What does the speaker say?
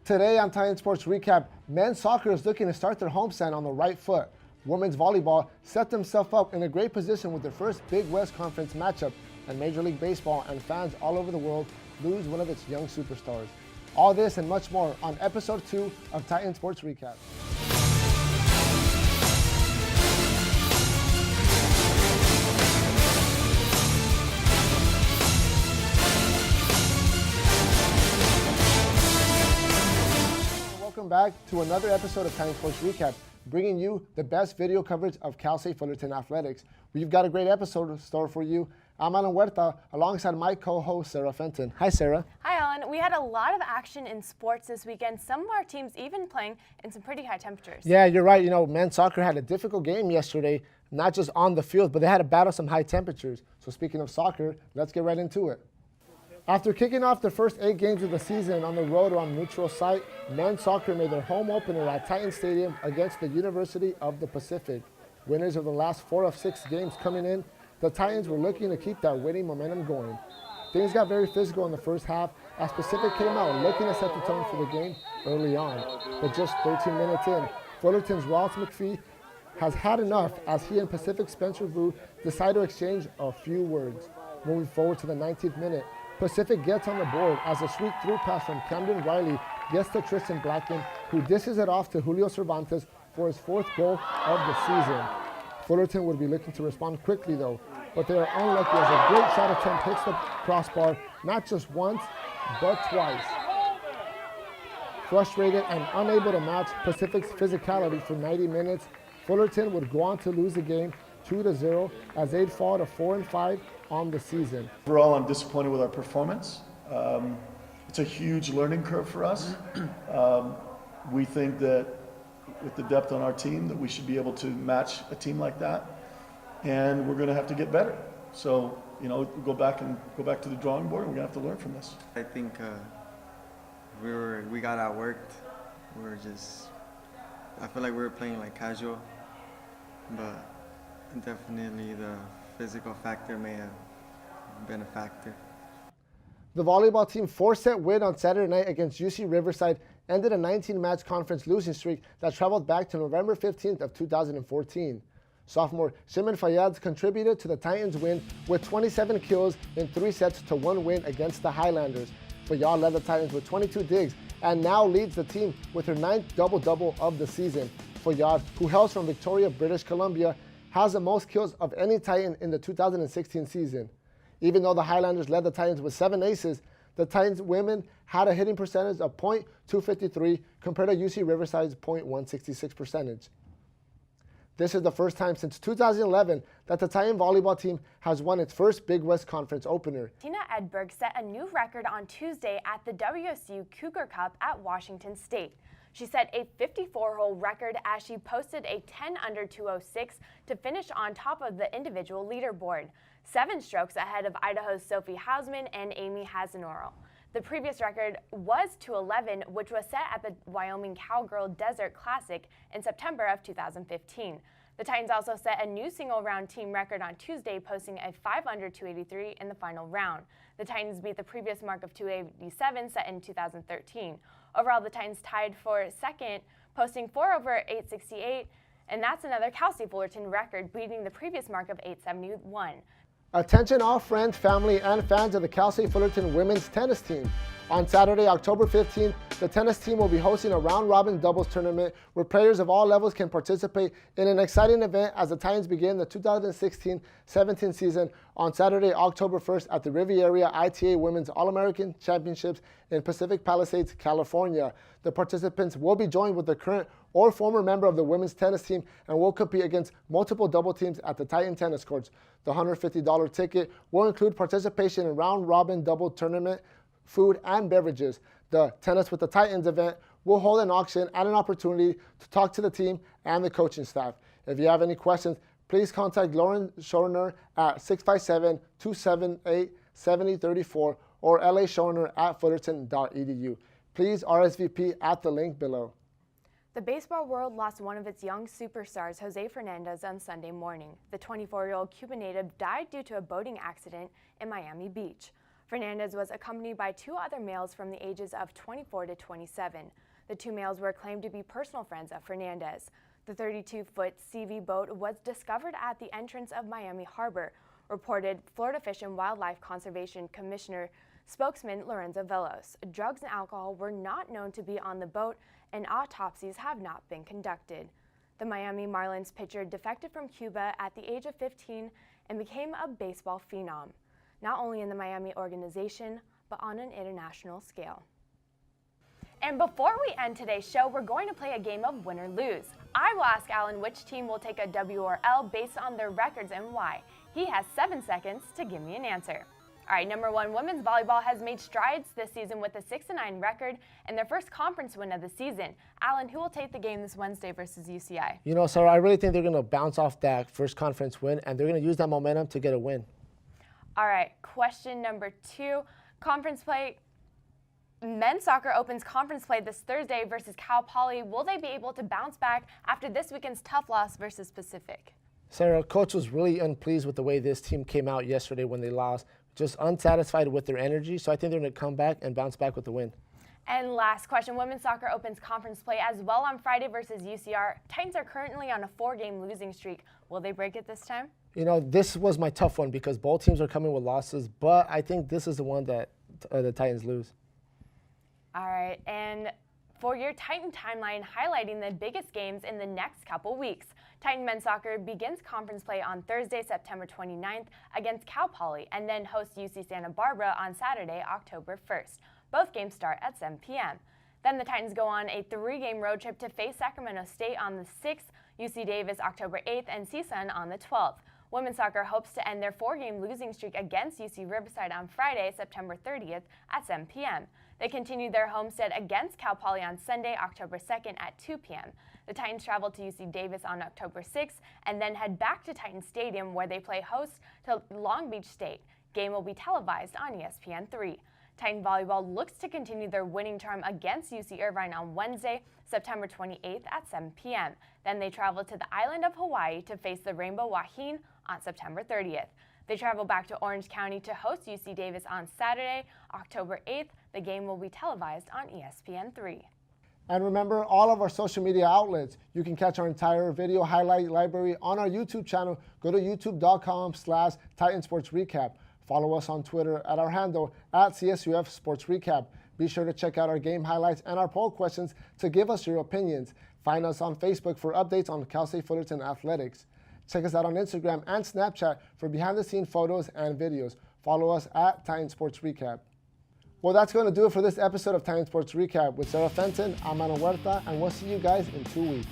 Today on Titan Sports Recap, men's soccer is looking to start their homestand on the right foot. Women's volleyball set themselves up in a great position with their first Big West Conference matchup, and Major League Baseball and fans all over the world lose one of its young superstars. All this and much more on episode 2 of Titan Sports Recap. Welcome back to another episode of Titan Sports Recap, bringing you the best video coverage of Cal State Fullerton athletics. We've got a great episode in store for you. I'm Alan Huerta, alongside my co-host, Sarah Fenton. Hi, Sarah. Hi, Alan. We had a lot of action in sports this weekend. Some of our teams even playing in some pretty high temperatures. Yeah, you're right. You know, men's soccer had a difficult game yesterday, not just on the field, but they had to battle some high temperatures. So speaking of soccer, let's get right into it. After kicking off the first 8 games of the season on the road or on neutral site, men's soccer made their home opener at Titan Stadium against the University of the Pacific. Winners of the last 4 of 6 games coming in, the Titans were looking to keep that winning momentum going. Things got very physical in the first half as Pacific came out looking to set the tone for the game early on. But just 13 minutes in, Fullerton's Ross McPhee has had enough as he and Pacific's Spencer Vu decide to exchange a few words. Moving forward to the 19th minute, Pacific gets on the board as a sweet through pass from Camden Riley gets to Tristan Blackman, who dishes it off to Julio Cervantes for his 4th goal of the season. Fullerton would be looking to respond quickly though, but they are unlucky as a great shot attempt hits the crossbar not just once, but twice. Frustrated and unable to match Pacific's physicality for 90 minutes, Fullerton would go on to lose the game 2-0 as they'd fall to 4-5 on the season. Overall, I'm disappointed with our performance. It's a huge learning curve for us. We think that with the depth on our team that we should be able to match a team like that, and we're going to have to get better. So, you know, go back to the drawing board, and we're going to have to learn from this. I think we got outworked. I feel like we were playing like casual, but definitely the physical factor may have been a factor. The volleyball team 4-set win on Saturday night against UC Riverside ended a 19-match conference losing streak that traveled back to November 15th of 2014. Sophomore Shimon Fayyad contributed to the Titans' win with 27 kills in 3 sets to 1 win against the Highlanders. Fayyad led the Titans with 22 digs and now leads the team with her 9th double-double of the season. Fayyad, who hails from Victoria, British Columbia, has the most kills of any Titan in the 2016 season. Even though the Highlanders led the Titans with 7 aces, the Titans women had a hitting percentage of .253 compared to UC Riverside's .166 percentage. This is the first time since 2011 that the Titan volleyball team has won its first Big West Conference opener. Tina Edberg set a new record on Tuesday at the WSU Cougar Cup at Washington State. She set a 54-hole record as she posted a 10 under 206 to finish on top of the individual leaderboard, 7 strokes ahead of Idaho's Sophie Hausman and Amy Hasenoro. The previous record was 211, which was set at the Wyoming Cowgirl Desert Classic in September of 2015. The Titans also set a new single-round team record on Tuesday, posting a 5 under 283 in the final round. The Titans beat the previous mark of 287 set in 2013. Overall, the Titans tied for second, posting 4 over 868, and that's another Cal State Fullerton record, beating the previous mark of 871. Attention all friends, family, and fans of the Cal State Fullerton women's tennis team. On Saturday, October 15th, the tennis team will be hosting a round-robin doubles tournament where players of all levels can participate in an exciting event as the Titans begin the 2016-17 season on Saturday, October 1st at the Riviera ITA Women's All-American Championships in Pacific Palisades, California. The participants will be joined with the current or former member of the women's tennis team and will compete against multiple double teams at the Titan tennis courts. The $150 ticket will include participation in round-robin double tournament, food, and beverages. The Tennis with the Titans event will hold an auction and an opportunity to talk to the team and the coaching staff. If you have any questions, please contact Lauren Schorner at 657-278-7034 or laschorner@fullerton.edu. Please RSVP at the link below. The baseball world lost one of its young superstars, Jose Fernandez, on Sunday morning. The 24-year-old Cuban native died due to a boating accident in Miami Beach. Fernandez was accompanied by 2 other males from the ages of 24 to 27. The 2 males were claimed to be personal friends of Fernandez. The 32-foot CV boat was discovered at the entrance of Miami Harbor, reported Florida Fish and Wildlife Conservation Commissioner spokesman Lorenzo Velos. Drugs and alcohol were not known to be on the boat, and autopsies have not been conducted. The Miami Marlins pitcher defected from Cuba at the age of 15 and became a baseball phenom, not only in the Miami organization, but on an international scale. And before we end today's show, we're going to play a game of win or lose. I will ask Alan which team will take a W or L based on their records and why. He has 7 seconds to give me an answer. All right, number 1, women's volleyball has made strides this season with a 6-9 record and their first conference win of the season. Alan, who will take the game this Wednesday versus UCI? You know, Sarah, I really think they're going to bounce off that first conference win, and they're going to use that momentum to get a win. All right, question number 2, conference play. Men's soccer opens conference play this Thursday versus Cal Poly. Will they be able to bounce back after this weekend's tough loss versus Pacific? Sarah, coach was really unpleased with the way this team came out yesterday when they lost, just unsatisfied with their energy. So I think they're going to come back and bounce back with the win. And last question, women's soccer opens conference play as well on Friday versus UCR. Titans are currently on a 4-game losing streak. Will they break it this time? You know, this was my tough one because both teams are coming with losses, but I think this is the one that the Titans lose. All right, and for your Titan timeline, highlighting the biggest games in the next couple weeks. Titan men's soccer begins conference play on Thursday, September 29th against Cal Poly, and then hosts UC Santa Barbara on Saturday, October 1st. Both games start at 7 p.m. Then the Titans go on a 3-game road trip to face Sacramento State on the 6th, UC Davis October 8th, and CSUN on the 12th. Women's soccer hopes to end their 4-game losing streak against UC Riverside on Friday, September 30th at 7 p.m. They continue their homestand against Cal Poly on Sunday, October 2nd at 2 p.m. The Titans travel to UC Davis on October 6th and then head back to Titan Stadium where they play host to Long Beach State. Game will be televised on ESPN3. Titan volleyball looks to continue their winning charm against UC Irvine on Wednesday, September 28th at 7 p.m. Then they travel to the island of Hawaii to face the Rainbow Wahine on September 30th. They travel back to Orange County to host UC Davis on Saturday, October 8th. The game will be televised on ESPN3. And remember, all of our social media outlets. You can catch our entire video highlight library on our YouTube channel. Go to youtube.com/TitanSportsRecap. Follow us on Twitter at our handle @CSUF Sports Recap. Be sure to check out our game highlights and our poll questions to give us your opinions. Find us on Facebook for updates on Cal State Fullerton athletics. Check us out on Instagram and Snapchat for behind-the-scenes photos and videos. Follow us at Titan Sports Recap. Well, that's going to do it for this episode of Titan Sports Recap with Sarah Fenton, I'm Ana Huerta, and we'll see you guys in 2 weeks.